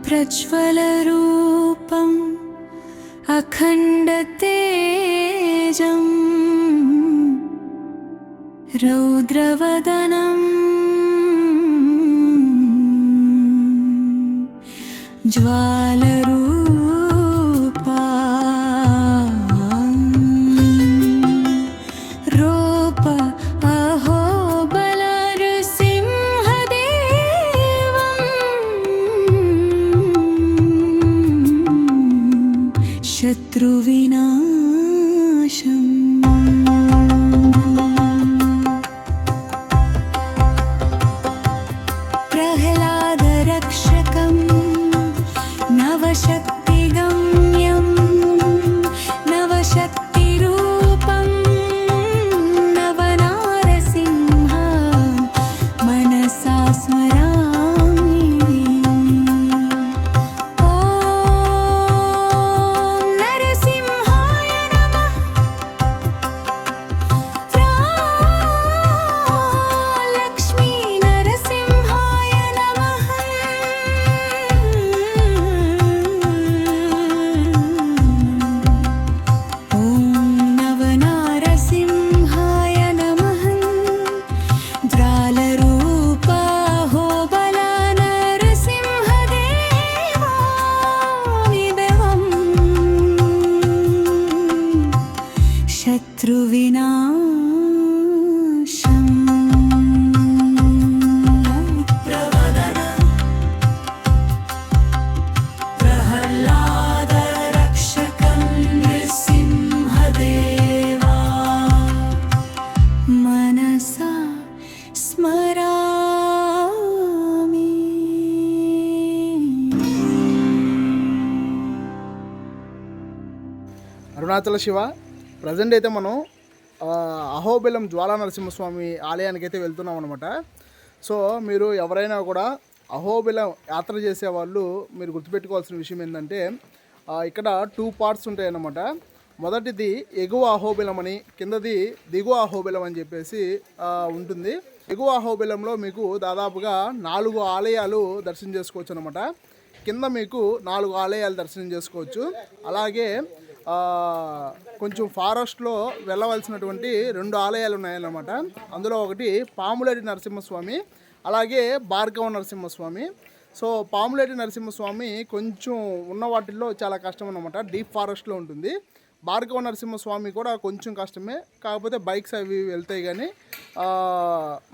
प्रज्वलरूपम् अखण्डतेजम् रौद्रवदनम् ज्वालरूपा रूप अहोबलनृसिंहदेवम् शत्रुविनाशम् प्रह्लादरक्षकम् नवशक्तिगम्यं नवशक्तिरूपं नवनारसिंह मनसा स्मरामि। ॐ नरसिंहाय नमः। लक्ष्मी नरसिंहाय नमः। ॐ नवनारसिंहाय नमः। ज्वालरूपा अहोबलनृसिंहदेवामिदवम् शत्रुविनाशम्। प्रह्लादरक्षकं नृसिंहदेवा मनसा स्मरामि। అరుణాచల శివ ప్రజెంట్ అయితే మనం అహోబిలం జ్వాలా నరసింహస్వామి ఆలయానికి అయితే వెళ్తున్నాం అనమాట. సో మీరు ఎవరైనా కూడా అహోబిలం యాత్ర చేసేవాళ్ళు మీరు గుర్తుపెట్టుకోవాల్సిన విషయం ఏంటంటే ఇక్కడ 2 పార్ట్స్ ఉంటాయి అన్నమాట. మొదటిది ఎగువ అహోబిలం అని, కిందది దిగువ అహోబిలం అని చెప్పేసి ఉంటుంది. ఎగువ అహోబిలంలో మీకు దాదాపుగా 4 ఆలయాలు దర్శనం చేసుకోవచ్చు అనమాట. కింద మీకు 4 ఆలయాలు దర్శనం చేసుకోవచ్చు. అలాగే కొంచెం ఫారెస్ట్లో వెళ్ళవలసినటువంటి 2 ఆలయాలు ఉన్నాయన్నమాట. అందులో ఒకటి పాములేటి నరసింహస్వామి, అలాగే భార్గవ నరసింహస్వామి. సో పాములేటి నరసింహస్వామి కొంచెం ఉన్న వాటిల్లో చాలా కష్టం అన్నమాట, డీప్ ఫారెస్ట్లో ఉంటుంది. భార్గవ నరసింహస్వామి కూడా కొంచెం కష్టమే, కాకపోతే బైక్స్ అవి వెళ్తాయి, కానీ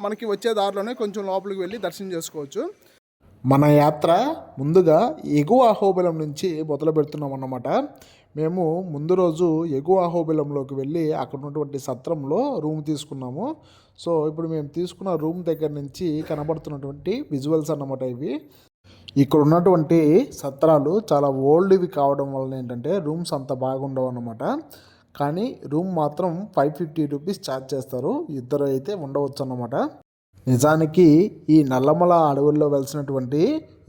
మనకి వచ్చే దారిలోనే కొంచెం లోపలికి వెళ్ళి దర్శనం చేసుకోవచ్చు. మన యాత్ర ముందుగా ఎగువ అహోబిలం నుంచి మొదలు పెడుతున్నాం అన్నమాట. మేము ముందు రోజు ఎగువ అహోబిలంలోకి వెళ్ళి అక్కడ ఉన్నటువంటి సత్రంలో రూమ్ తీసుకున్నాము. సో ఇప్పుడు మేము తీసుకున్న రూమ్ దగ్గర నుంచి కనబడుతున్నటువంటి విజువల్స్ అన్నమాట ఇవి. ఇక్కడ ఉన్నటువంటి సత్రాలు చాలా ఓల్డ్వి కావడం వలన ఏంటంటే రూమ్స్ అంత బాగుండవు అన్నమాట. కానీ రూమ్ మాత్రం 550 రూపీస్ ఛార్జ్ చేస్తారు. 2 అయితే ఉండవచ్చు అన్నమాట. నిజానికి ఈ నల్లమల అడవుల్లో వెలిసినటువంటి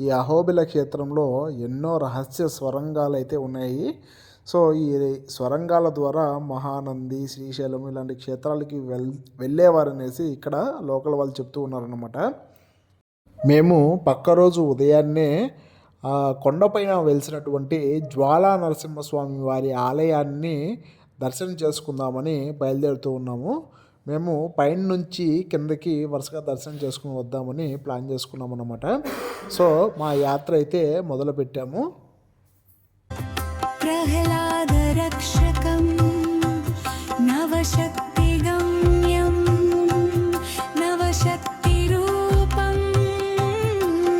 ఈ అహోబిల క్షేత్రంలో ఎన్నో రహస్య స్వరంగాలు అయితే ఉన్నాయి. సో ఈ స్వరంగాల ద్వారా మహానంది, శ్రీశైలం ఇలాంటి క్షేత్రాలకి వెళ్ళేవారనేసి ఇక్కడ లోకల్ వాళ్ళు చెప్తూ ఉన్నారన్నమాట. మేము పక్క రోజు ఉదయాన్నే కొండపైన వెలిసినటువంటి జ్వాలా నరసింహస్వామి వారి ఆలయాన్ని దర్శనం చేసుకుందామని బయలుదేరుతూ ఉన్నాము. మేము పైన నుంచి కిందకి వరుసగా దర్శనం చేసుకుని వద్దామని ప్లాన్ చేసుకున్నాం అన్నమాట. సో మా యాత్ర అయితే మొదలుపెట్టాము. प्रह्लादरक्षकं नवशक्तिगम्यं नवशक्तिरूपं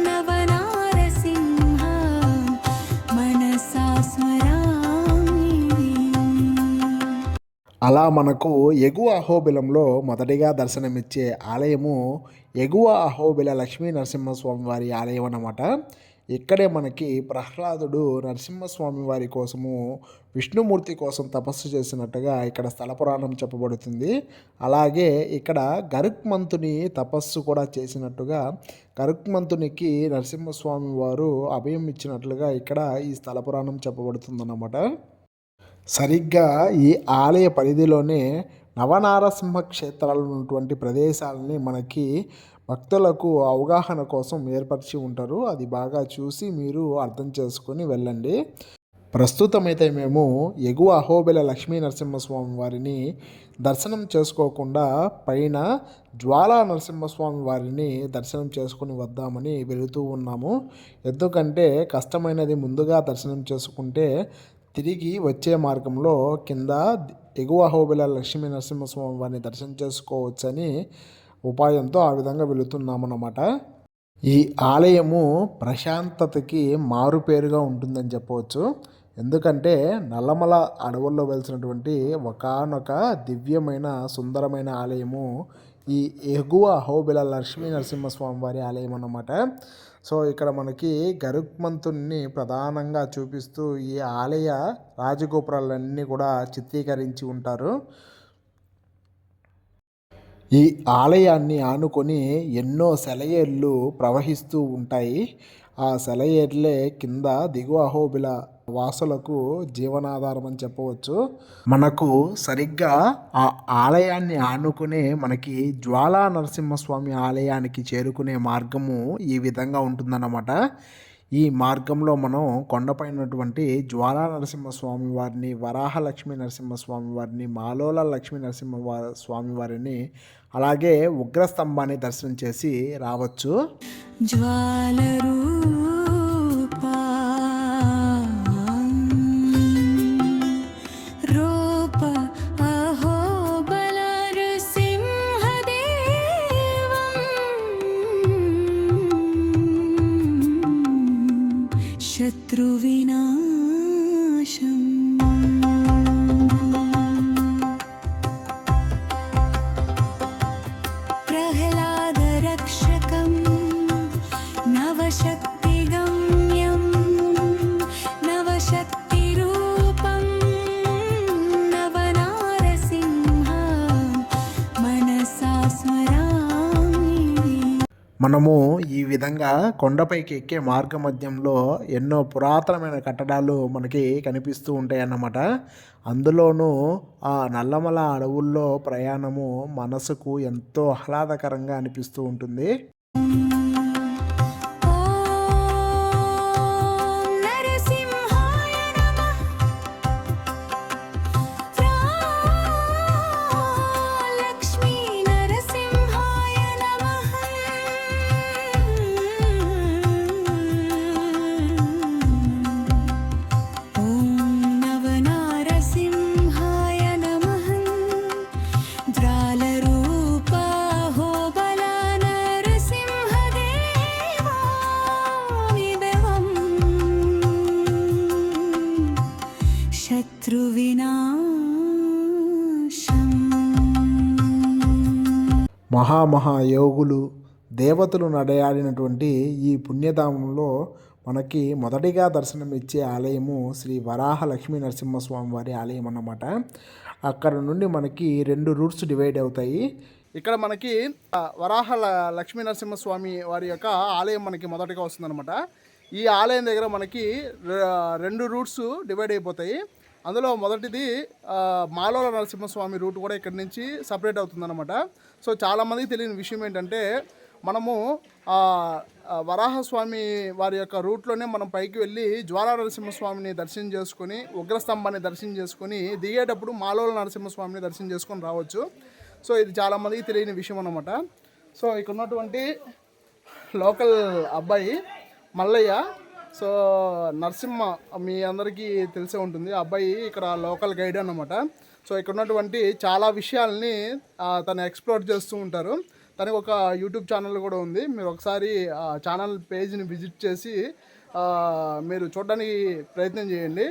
नवनारसिंह मनसा स्मरामि। అలా మనకు ఎగువ అహోబిలంలో మొదటిగా దర్శనమిచ్చే ఆలయము ఎగువ అహోబిల లక్ష్మీ నరసింహస్వామి వారి ఆలయం అన్నమాట. ఇక్కడే మనకి ప్రహ్లాదుడు నరసింహస్వామి వారి కోసము విష్ణుమూర్తి కోసం తపస్సు చేసినట్టుగా ఇక్కడ స్థల పురాణం చెప్పబడుతుంది. అలాగే ఇక్కడ గరుక్మంతుని తపస్సు కూడా చేసినట్టుగా గరుక్మంతునికి నరసింహస్వామి వారు అభయం ఇచ్చినట్లుగా ఇక్కడ ఈ స్థల పురాణం చెప్పబడుతుందన్నమాట. సరిగ్గా ఈ ఆలయ పరిధిలోనే నవనారసింహ క్షేత్రాలు ఉన్నటువంటి ప్రదేశాలని మనకి భక్తులకు అవగాహన కోసం ఏర్పరిచి ఉంటారు. అది బాగా చూసి మీరు అర్థం చేసుకొని వెళ్ళండి. ప్రస్తుతమైతే మేము ఎగువ అహోబిల లక్ష్మీ నరసింహస్వామి వారిని దర్శనం చేసుకోకుండా పైన జ్వాలా నరసింహస్వామి వారిని దర్శనం చేసుకొని వద్దామని వెళుతూ ఉన్నాము. ఎందుకంటే కష్టమైనది ముందుగా దర్శనం చేసుకుంటే తిరిగి వచ్చే మార్గంలో కింద ఎగువ అహోబిల లక్ష్మీ నరసింహస్వామి వారిని దర్శనం చేసుకోవచ్చని ఉపాయంతో ఆ విధంగా వెళుతున్నామన్నమాట. ఈ ఆలయము ప్రశాంతతకి మారుపేరుగా ఉంటుందని చెప్పవచ్చు. ఎందుకంటే నల్లమల అడవుల్లో వెలిసినటువంటి ఒకానొక దివ్యమైన సుందరమైన ఆలయము ఈ ఎగువ అహోబిల లక్ష్మీ నరసింహస్వామి వారి ఆలయం అన్నమాట. సో ఇక్కడ మనకి గరుత్మంతుని ప్రధానంగా చూపిస్తూ ఈ ఆలయ రాజగోపురాలన్నీ కూడా చిత్రీకరించి ఉంటారు. ఈ ఆలయాన్ని ఆనుకొని ఎన్నో సెలయేర్లు ప్రవహిస్తూ ఉంటాయి. ఆ సెలయేర్లే కింద దిగువ అహోబిల వాసులకు జీవనాధారం అని చెప్పవచ్చు. మనకు సరిగ్గా ఆ ఆలయాన్ని ఆనుకునే మనకి జ్వాలా నరసింహస్వామి ఆలయానికి చేరుకునే మార్గము ఈ విధంగా ఉంటుందన్నమాట. ఈ మార్గంలో మనం కొండపైనటువంటి జ్వాలా నరసింహస్వామి వారిని, వరాహ లక్ష్మీ నరసింహస్వామి వారిని, మాలోల లక్ష్మీ స్వామి వారిని, అలాగే ఉగ్రస్తంభాన్ని దర్శనం చేసి రావచ్చు. ज्वालरूपा रूप अहोबलनृसिंहदेवं शत्रुविनाशम् प्रह्लादरक्षकं नवशक्तिगम्यं नवशक्तिरूपं नवनारसिंह मनसा स्मरामि. మనము ఈ విధంగా కొండపైకి ఎక్కే మార్గ మధ్యంలో ఎన్నో పురాతనమైన కట్టడాలు మనకి కనిపిస్తూ ఉంటాయి అన్నమాట. అందులోనూ ఆ నల్లమల అడవుల్లో ప్రయాణము మనసుకు ఎంతో ఆహ్లాదకరంగా అనిపిస్తూ ఉంటుంది. ॐ नरसिंहाय नमः लक्ष्मी नरसिंहाय नमः ॐ नवनारसिंहाय नमः ज्वालरूपाहोबलनरसिंहदेवानिदेवं शत्रुविनाशम्. మహామహాయోగులు దేవతలు నడయాడినటువంటి ఈ పుణ్యధామంలో మనకి మొదటిగా దర్శనం ఇచ్చే ఆలయము శ్రీ వరాహ లక్ష్మీ నరసింహస్వామి వారి ఆలయం అన్నమాట. అక్కడ నుండి మనకి 2 రూట్స్ డివైడ్ అవుతాయి. ఇక్కడ మనకి వరాహ లక్ష్మీ నరసింహస్వామి వారి యొక్క ఆలయం మనకి మొదటిగా వస్తుందన్నమాట. ఈ ఆలయం దగ్గర మనకి 2 రూట్స్ డివైడ్ అయిపోతాయి. అందులో మొదటిది మాలోల నరసింహస్వామి రూట్ కూడా ఇక్కడి నుంచి సపరేట్ అవుతుందన్నమాట. సో చాలామందికి తెలియని విషయం ఏంటంటే మనము వరాహస్వామి వారి యొక్క రూట్లోనే మనం పైకి వెళ్ళి జ్వాలా నరసింహస్వామిని దర్శనం చేసుకొని, ఉగ్రస్తంభాన్ని దర్శనం చేసుకొని దిగేటప్పుడు మాలోల నరసింహస్వామిని దర్శనం చేసుకొని రావచ్చు. సో ఇది చాలామందికి తెలియని విషయం అన్నమాట. సో ఇక్కడ ఉన్నటువంటి లోకల్ అబ్బాయి మల్లయ్య, సో నరసింహ మీ అందరికీ తెలిసే ఉంటుంది. ఆ అబ్బాయి ఇక్కడ లోకల్ గైడ్ అన్నమాట. సో ఇక్కడ ఉన్నటువంటి చాలా విషయాల్ని తను ఎక్స్ప్లోర్ చేస్తూ ఉంటారు. తనకు ఒక యూట్యూబ్ ఛానల్ కూడా ఉంది. మీరు ఒకసారి ఆ ఛానల్ పేజ్ని విజిట్ చేసి మీరు చూడడానికి ప్రయత్నం చేయండి.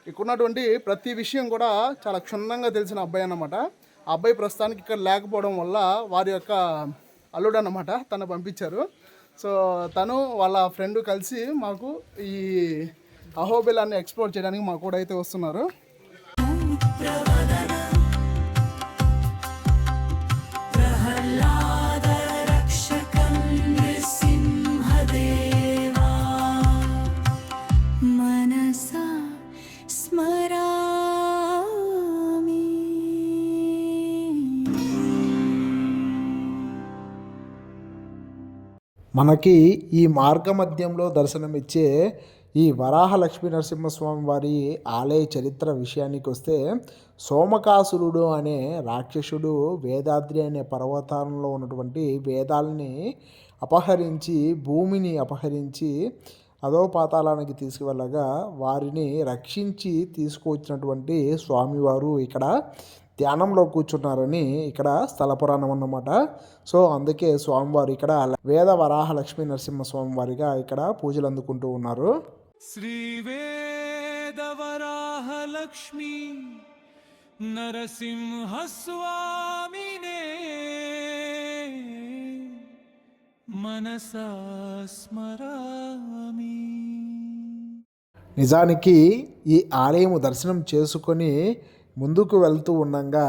ఇక్కడ ఉన్నటువంటి ప్రతి విషయం కూడా చాలా క్షుణ్ణంగా తెలిసిన అబ్బాయి అన్నమాట. ఆ అబ్బాయి ప్రస్తుతానికి ఇక్కడ లేకపోవడం వల్ల వారి యొక్క అల్లుడు అన్నమాట తను పంపించారు. సో తను వాళ్ళ ఫ్రెండ్ కలిసి మాకు ఈ అహోబిలాన్ని ఎక్స్ప్లోర్ చేయడానికి మాకు కూడా అయితే వస్తున్నారు. प्रह्लादरक्षकं नृसिंहदेवा मनसा स्मरामि. మనకి ఈ మార్గమధ్యంలో దర్శనమిచ్చే ఈ వరాహ లక్ష్మీ నరసింహస్వామి వారి ఆలయ చరిత్ర విషయానికి వస్తే, సోమకాసురుడు అనే రాక్షసుడు వేదాద్రి అనే పర్వతాలలో ఉన్నటువంటి వేదాలని అపహరించి, భూమిని అపహరించి అధోపాతాళానికి తీసుకువెళ్ళగా వారిని రక్షించి తీసుకువచ్చినటువంటి స్వామివారు ఇక్కడ ధ్యానంలో కూర్చున్నారని ఇక్కడ స్థల పురాణం అన్నమాట. సో అందుకే స్వామివారు ఇక్కడ వేద వరాహ లక్ష్మీ నరసింహ స్వామివారిగా ఇక్కడ పూజలు అందుకుంటూ ఉన్నారు. శ్రీ వేద వరాహ లక్ష్మీ నరసింహ స్వామినే మనసా స్మరామి. నిజానికి ఈ ఆలయము దర్శనం చేసుకొని ముందుకు వెళ్తూ ఉండగా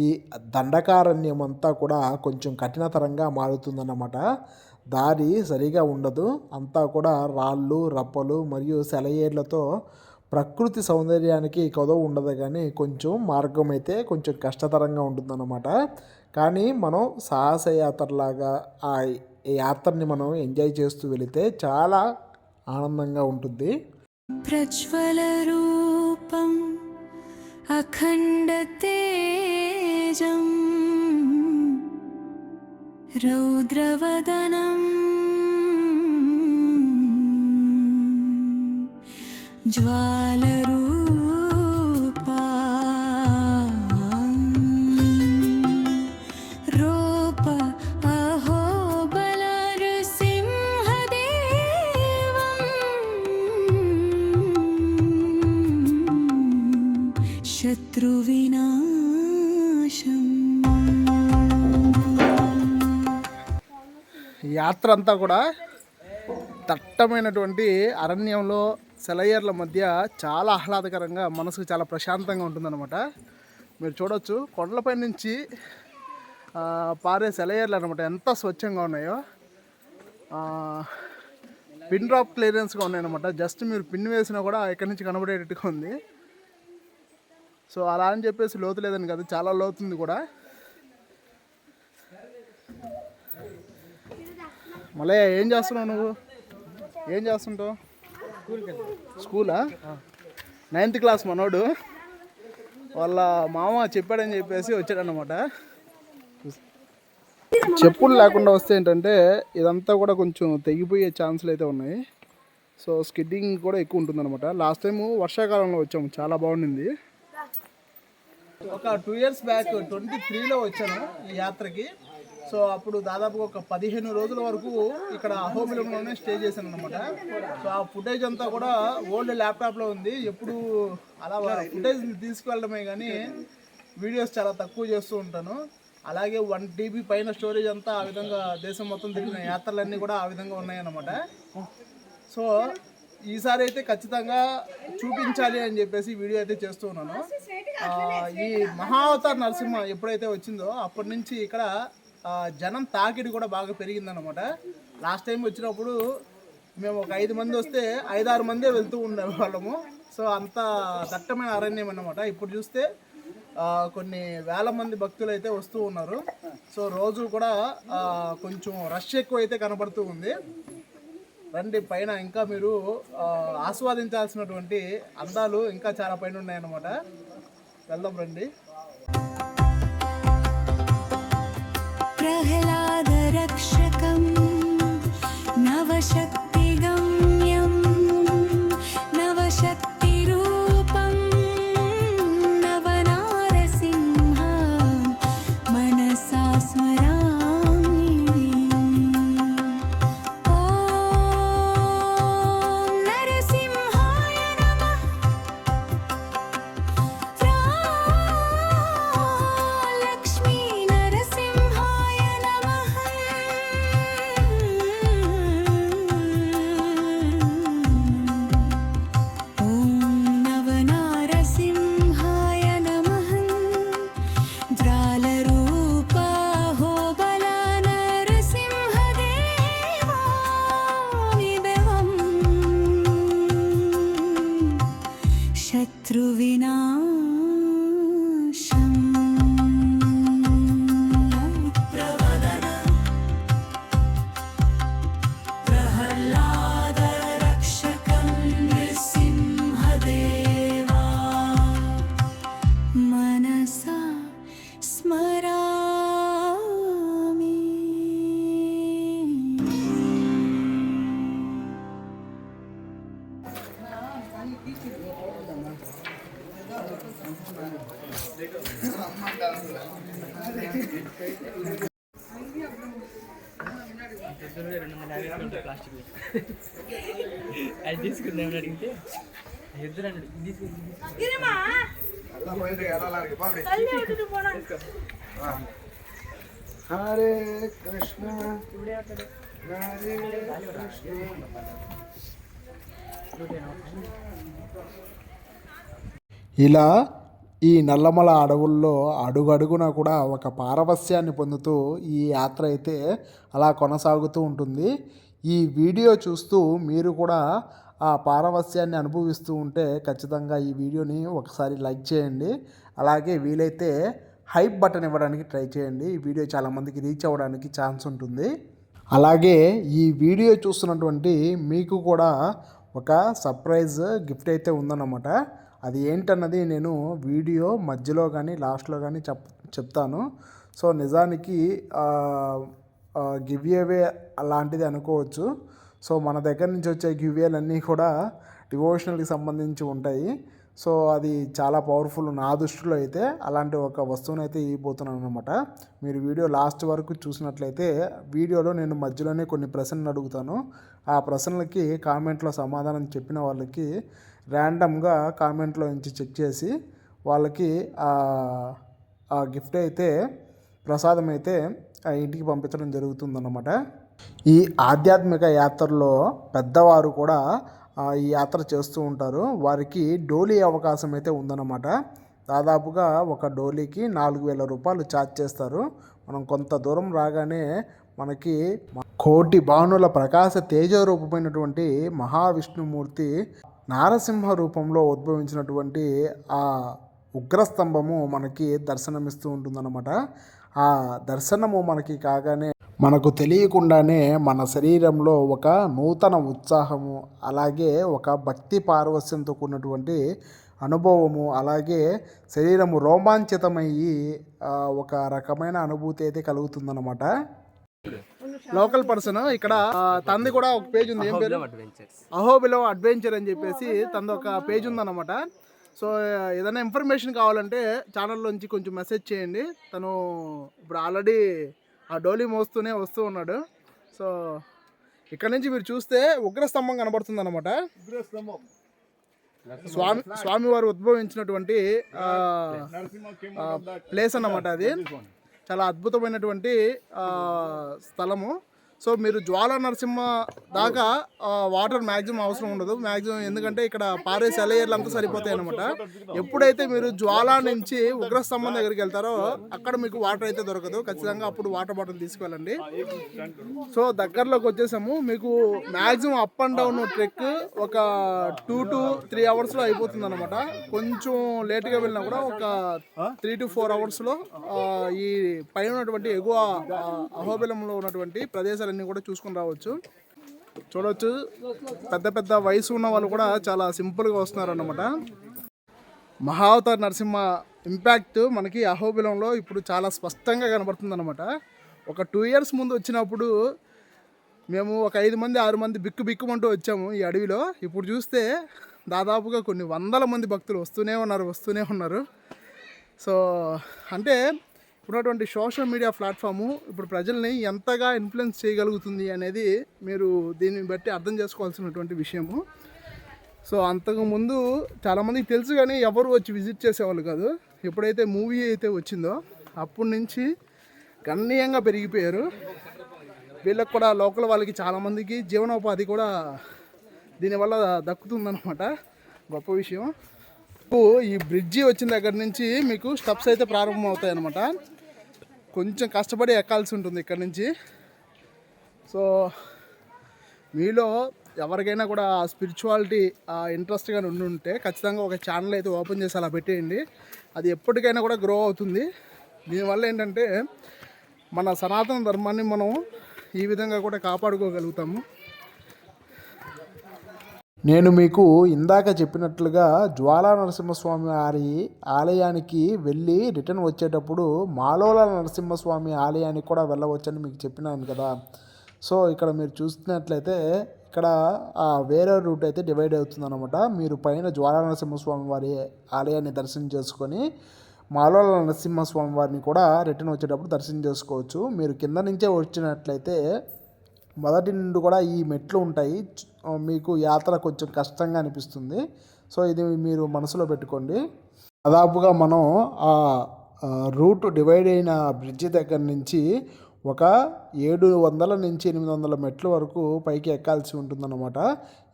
ఈ దండకారణ్యం అంతా కూడా కొంచెం కఠినతరంగా మారుతుందన్నమాట. దారి సరిగా ఉండదు, అంతా కూడా రాళ్ళు, రప్పలు మరియు సెలయేర్లతో ప్రకృతి సౌందర్యానికి కొదవ ఉండదు, కానీ కొంచెం మార్గం అయితే కొంచెం కష్టతరంగా ఉంటుందన్నమాట. కానీ మనం సాహసయాత్రలాగా ఆ యాత్రని మనం ఎంజాయ్ చేస్తూ వెళితే చాలా ఆనందంగా ఉంటుంది. ప్రజ్వల రూపం అఖండ తేజం రౌద్రవదనం జ్వాలరూపా రూప అహోబల నృసింహదేవం శత్రువినాశం. యాత్ర అంతా కూడా దట్టమైనటువంటి అరణ్యంలో సెలయేర్ల మధ్య చాలా ఆహ్లాదకరంగా, మనసుకు చాలా ప్రశాంతంగా ఉంటుందన్నమాట. మీరు చూడొచ్చు కొండలపై నుంచి పారే సెలయేర్లు అనమాట, ఎంత స్వచ్ఛంగా ఉన్నాయో. పిన్ డ్రాప్ క్లియరెన్స్గా ఉన్నాయన్నమాట. జస్ట్ మీరు పిన్ వేసినా కూడా ఎక్కడి నుంచి కనబడేటట్టుగా ఉంది. సో అలా అని చెప్పేసి లోతు లేదని కాదు, చాలా లోతుంది కూడా. మళ్ళీ ఏం చేస్తున్నావు నువ్వు? ఏం చేస్తుంటావు? స్కూలా? 9th క్లాస్ మనోడు వాళ్ళ మామ చెప్పాడని చెప్పేసి వచ్చాడనమాట. చెప్పులు లేకుండా వస్తే ఏంటంటే ఇదంతా కూడా కొంచెం తెగిపోయే ఛాన్సులు అయితే ఉన్నాయి. సో స్కిడ్డింగ్ కూడా ఎక్కువ ఉంటుందన్నమాట. లాస్ట్ టైము వర్షాకాలంలో వచ్చాము, చాలా బాగుండింది. ఒక 2 years బ్యాక్ 23లో వచ్చాను ఈ యాత్రకి. సో అప్పుడు దాదాపుగా ఒక 15 రోజుల వరకు ఇక్కడ అహోబిలంలోనే స్టే చేశాను అనమాట. సో ఆ ఫుటేజ్ అంతా కూడా ఓల్డ్ ల్యాప్టాప్లో ఉంది. ఎప్పుడు అలా ఫుటేజ్ తీసుకువెళ్ళడమే కానీ వీడియోస్ చాలా తక్కువ చేస్తూ ఉంటాను. అలాగే 1 TB పైన స్టోరేజ్ అంతా ఆ విధంగా దేశం మొత్తం తిరిగిన యాత్రలన్నీ కూడా ఆ విధంగా ఉన్నాయన్నమాట. సో ఈసారి అయితే ఖచ్చితంగా చూపించాలి అని చెప్పేసి వీడియో అయితే చేస్తూ ఉన్నాను. ఈ మహావతార్ నరసింహ ఎప్పుడైతే వచ్చిందో అప్పటి నుంచి ఇక్కడ జనం తాకిడి కూడా బాగా పెరిగిందనమాట. లాస్ట్ టైం వచ్చినప్పుడు మేము ఒక 5 మంది వస్తే 5-6 మందే వెళ్తూ ఉండేవాళ్ళము. సో అంత దట్టమైన అరణ్యం అన్నమాట. ఇప్పుడు చూస్తే కొన్ని వేల మంది భక్తులు అయితే వస్తూ ఉన్నారు. సో రోజు కూడా కొంచెం రష్ ఎక్కువ అయితే కనబడుతూ ఉంది. రండి, పైన ఇంకా మీరు ఆస్వాదించాల్సినటువంటి అందాలు ఇంకా చాలా పైన ఉన్నాయన్నమాట. వెళ్దాం రండి. ప్రహ్లాద రక్షకం నవశక్తిగమ్యం నవశక్తి రూపం నవనారసింహ మనసా స్మరామి. ఓం నరసింహాయ నమః. లక్ష్మీ నరసింహాయ నమః. ఓం నవనారసింహాయ నమః. జ్వాలరూపాహోబల నరసింహదేవానిదవం శత్రువినాశం. देवा मनसा स्मरामि అది తీసుకుందాం అడిగితే ఇద్దరు హరే కృష్ణ హరే కృష్ణ. ఇలా ఈ నల్లమల అడవుల్లో అడుగడుగున కూడా ఒక పారవస్యాన్ని పొందుతూ ఈ యాత్ర అయితే అలా కొనసాగుతూ ఉంటుంది. ఈ వీడియో చూస్తూ మీరు కూడా ఆ పారవస్యాన్ని అనుభవిస్తూ ఉంటే ఖచ్చితంగా ఈ వీడియోని ఒకసారి లైక్ చేయండి. అలాగే వీలైతే హైప్ బటన్ ఇవ్వడానికి ట్రై చేయండి. ఈ వీడియో చాలామందికి రీచ్ అవ్వడానికి ఛాన్స్ ఉంటుంది. అలాగే ఈ వీడియో చూస్తున్నటువంటి మీకు కూడా ఒక సర్ప్రైజ్ గిఫ్ట్ అయితే ఉందన్నమాట. అది ఏంటన్నది నేను వీడియో మధ్యలో కానీ లాస్ట్లో కానీ చెప్తాను. సో నిజానికి గివ్ అవే అలాంటిది అనుకోవచ్చు. సో మన దగ్గర నుంచి వచ్చే గివ్వేలన్నీ కూడా డివోషనల్కి సంబంధించి ఉంటాయి. సో అది చాలా పవర్ఫుల్ నా దృష్టిలో అయితే. అలాంటి ఒక వస్తువుని అయితే ఇవ్వబోతున్నాను అనమాట. మీరు వీడియో లాస్ట్ వరకు చూసినట్లయితే వీడియోలో నేను మధ్యలోనే కొన్ని ప్రశ్నలు అడుగుతాను. ఆ ప్రశ్నలకి కామెంట్లో సమాధానం చెప్పిన వాళ్ళకి ర్యాండమ్గా కామెంట్లో నుంచి చెక్ చేసి వాళ్ళకి ఆ గిఫ్ట్ అయితే ప్రసాదం అయితే ఇంటికి పంపించడం జరుగుతుందన్నమాట. ఈ ఆధ్యాత్మిక యాత్రలో పెద్దవారు కూడా ఈ యాత్ర చేస్తూ ఉంటారు. వారికి డోలీ అవకాశం అయితే ఉందన్నమాట. దాదాపుగా ఒక డోలీకి 4,000 రూపాయలు ఛార్జ్ చేస్తారు. మనం కొంత దూరం రాగానే మనకి కోటి బాణుల ప్రకాశ తేజరూపమైనటువంటి మహావిష్ణుమూర్తి నారసింహ రూపంలో ఉద్భవించినటువంటి ఆ ఉగ్రస్తంభము మనకి దర్శనమిస్తూ ఉంటుందన్నమాట. ఆ దర్శనము మనకి కాగానే మనకు తెలియకుండానే మన శరీరంలో ఒక నూతన ఉత్సాహము, అలాగే ఒక భక్తి పారవస్యంతో కూడినటువంటి అనుభవము, అలాగే శరీరము రోమాంచితమయ్యి ఒక రకమైన అనుభూతి అయితే కలుగుతుందన్నమాట. లోకల్ పర్సన్ ఇక్కడ తంది కూడా ఒక పేజ్ ఉంది. ఏం పేరు? అహోబిలం అడ్వెంచర్ అని చెప్పేసి తంది ఒక పేజ్ ఉందన్నమాట. సో ఏదైనా ఇన్ఫర్మేషన్ కావాలంటే ఛానల్లోంచి కొంచెం మెసేజ్ చేయండి. తను ఇప్పుడు ఆల్రెడీ ఆ డోలీ మోస్తూనే వస్తూ ఉన్నాడు. సో ఇక్కడ నుంచి మీరు చూస్తే ఉగ్రస్తంభం కనబడుతుంది అనమాట. స్వామివారు ఉద్భవించినటువంటి ప్లేస్ అన్నమాట. అది చాలా అద్భుతమైనటువంటి స్థలము. సో మీరు జ్వాలా నరసింహ దాకా వాటర్ మ్యాక్సిమం అవసరం ఉండదు. మ్యాక్సిమం ఎందుకంటే ఇక్కడ పారే సెలయేర్లు అంతా సరిపోతాయి అనమాట. ఎప్పుడైతే మీరు జ్వాలా నుంచి ఉగ్రస్తంభం దగ్గరికి వెళ్తారో అక్కడ మీకు వాటర్ అయితే దొరకదు. ఖచ్చితంగా అప్పుడు వాటర్ బాటిల్ తీసుకువెళ్ళండి. సో దగ్గరలోకి వచ్చేసాము. మీకు maximum up and down trek ఒక 2 to 3 అవర్స్లో అయిపోతుంది అనమాట. కొంచెం లేట్గా వెళ్ళినా కూడా ఒక 3 to 4 అవర్స్లో ఈ పైన ఉన్నటువంటి ఎగువ అహోబిలంలో ఉన్నటువంటి ప్రదేశాలన్నీ కూడా చూసుకుని రావచ్చు. చూడవచ్చు పెద్ద పెద్ద వయసు ఉన్న వాళ్ళు కూడా చాలా సింపుల్గా వస్తున్నారు అన్నమాట. మహావతార్ నరసింహ ఇంపాక్ట్ మనకి అహోబిలంలో ఇప్పుడు చాలా స్పష్టంగా కనబడుతుంది అనమాట. ఒక 2 years ముందు వచ్చినప్పుడు మేము ఒక 5 మంది 6 మంది బిక్కుమంటూ వచ్చాము ఈ అడవిలో. ఇప్పుడు చూస్తే దాదాపుగా కొన్ని వందల మంది భక్తులు వస్తూనే ఉన్నారు. సో అంటే ఇప్పుడున్నటువంటి సోషల్ మీడియా ప్లాట్ఫాము ఇప్పుడు ప్రజల్ని ఎంతగా ఇన్ఫ్లుయెన్స్ చేయగలుగుతుంది అనేది మీరు దీన్ని బట్టి అర్థం చేసుకోవాల్సినటువంటి విషయము. సో అంతకుముందు చాలామందికి తెలుసు కానీ ఎవరు వచ్చి విజిట్ చేసేవాళ్ళు కాదు. ఎప్పుడైతే మూవీ అయితే వచ్చిందో అప్పటి నుంచి గణనీయంగా పెరిగిపోయారు. వీళ్ళకి కూడా లోకల్ వాళ్ళకి చాలామందికి జీవనోపాధి కూడా దీనివల్ల దక్కుతుందన్నమాట. గొప్ప విషయం. ఈ బ్రిడ్జి వచ్చిన దగ్గర నుంచి మీకు స్టెప్స్ అయితే ప్రారంభం అవుతాయి అన్నమాట. కొంచెం కష్టపడి ఎక్కాల్సి ఉంటుంది ఇక్కడ నుంచి. సో మీలో ఎవరికైనా కూడా స్పిరిచువాలిటీ ఇంట్రెస్ట్గా ఉంటే ఖచ్చితంగా ఒక ఛానల్ అయితే ఓపెన్ చేసి అలా పెట్టేయండి. అది ఎప్పటికైనా కూడా గ్రో అవుతుంది. దీనివల్ల ఏంటంటే మన సనాతన ధర్మాన్ని మనం ఈ విధంగా కూడా కాపాడుకోగలుగుతాము. నేను మీకు ఇందాక చెప్పినట్లుగా జ్వాలా నరసింహస్వామి వారి ఆలయానికి వెళ్ళి రిటర్న్ వచ్చేటప్పుడు మాలోల నరసింహస్వామి ఆలయానికి కూడా వెళ్ళవచ్చని మీకు చెప్పినాను కదా. సో ఇక్కడ మీరు చూస్తున్నట్లయితే ఇక్కడ వేరే రూట్ అయితే డివైడ్ అవుతుందన్నమాట. మీరు పైన జ్వాలా నరసింహస్వామి వారి ఆలయాన్ని దర్శనం చేసుకొని మాలోల నరసింహస్వామి వారిని కూడా రిటర్న్ వచ్చేటప్పుడు దర్శనం చేసుకోవచ్చు. మీరు కింద నుంచే వచ్చినట్లయితే మొదటి నుండి కూడా ఈ మెట్లు ఉంటాయి. మీకు యాత్ర కొంచెం కష్టంగా అనిపిస్తుంది. సో ఇది మీరు మనసులో పెట్టుకోండి. దాదాపుగా మనం ఆ రూట్ డివైడ్ అయిన బ్రిడ్జి దగ్గర నుంచి ఒక 700 నుంచి 800 మెట్ల వరకు పైకి ఎక్కాల్సి ఉంటుందన్నమాట.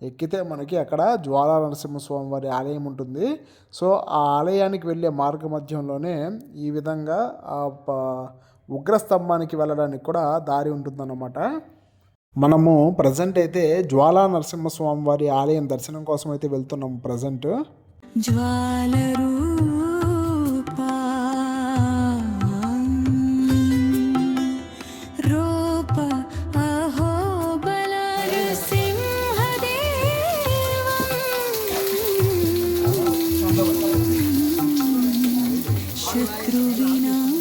ఎక్కితే మనకి అక్కడ జ్వాలా నరసింహస్వామి వారి ఆలయం ఉంటుంది. సో ఆ ఆలయానికి వెళ్ళే మార్గ మధ్యంలోనే ఈ విధంగా ఉగ్రస్తంభానికి వెళ్ళడానికి కూడా దారి ఉంటుందన్నమాట. మనము ప్రజెంట్ అయితే జ్వాలా నరసింహస్వామి వారి ఆలయం దర్శనం కోసం అయితే వెళ్తున్నాము ప్రజెంట్. ज्वालरूपा रूप अहोबलनृसिंहदेवं शत्रुविनाशम्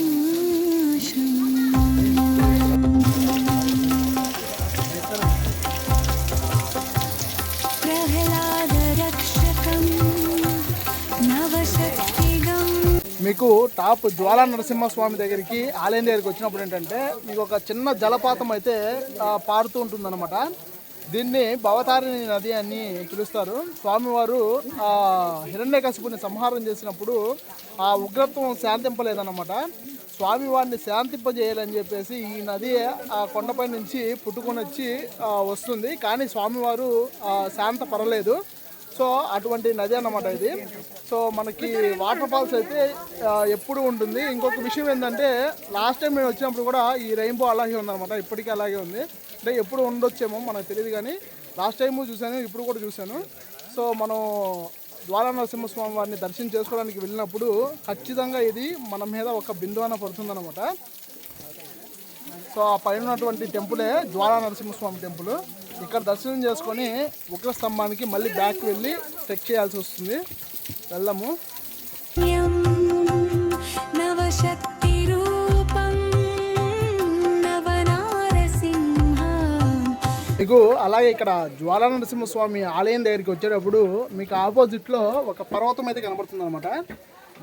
మీకు టాప్ జ్వాలా నరసింహస్వామి దగ్గరికి ఆలయం దగ్గరికి వచ్చినప్పుడు ఏంటంటే మీకు ఒక చిన్న జలపాతం అయితే పారుతూ ఉంటుందన్నమాట. దీన్ని భవతారిణి నది అని పిలుస్తారు. స్వామివారు హిరణ్యకశిపుని సంహారం చేసినప్పుడు ఆ ఉగ్రత్వం శాంతింపలేదన్నమాట. స్వామివారిని శాంతింపజేయాలని చెప్పేసి ఈ నది ఆ కొండపై నుంచి పుట్టుకొని వచ్చి వస్తుంది. కానీ స్వామివారు శాంతపరలేదు. సో అటువంటి నది అన్నమాట ఇది. సో మనకి వాటర్ ఫాల్స్ అయితే ఎప్పుడు ఉంటుంది. ఇంకొక విషయం ఏంటంటే లాస్ట్ టైం మేము వచ్చినప్పుడు కూడా ఈ రెయిన్బో అలాగే ఉందన్నమాట. ఇప్పటికీ అలాగే ఉంది. అంటే ఎప్పుడు ఉండొచ్చేమో మనకు తెలియదు, కానీ లాస్ట్ టైము చూశాను, ఇప్పుడు కూడా చూశాను. సో మనం జ్వాలా నరసింహస్వామి వారిని దర్శనం చేసుకోవడానికి వెళ్ళినప్పుడు ఖచ్చితంగా ఇది మన మీద ఒక బిందువున పడుతుందన్నమాట. సో ఆ పైన ఉన్నటువంటి టెంపులే జ్వాలా నరసింహస్వామి టెంపుల్. ఇక్కడ దర్శనం చేసుకొని ఉగ్రస్తంభానికి మళ్ళీ బ్యాక్ వెళ్ళి ట్రెక్ చేయాల్సి వస్తుంది. వెళ్దాము. మీకు అలాగే ఇక్కడ జ్వాలా నరసింహస్వామి ఆలయం దగ్గరికి వచ్చేటప్పుడు మీకు ఆపోజిట్లో ఒక పర్వతం అయితే కనబడుతుంది అనమాట.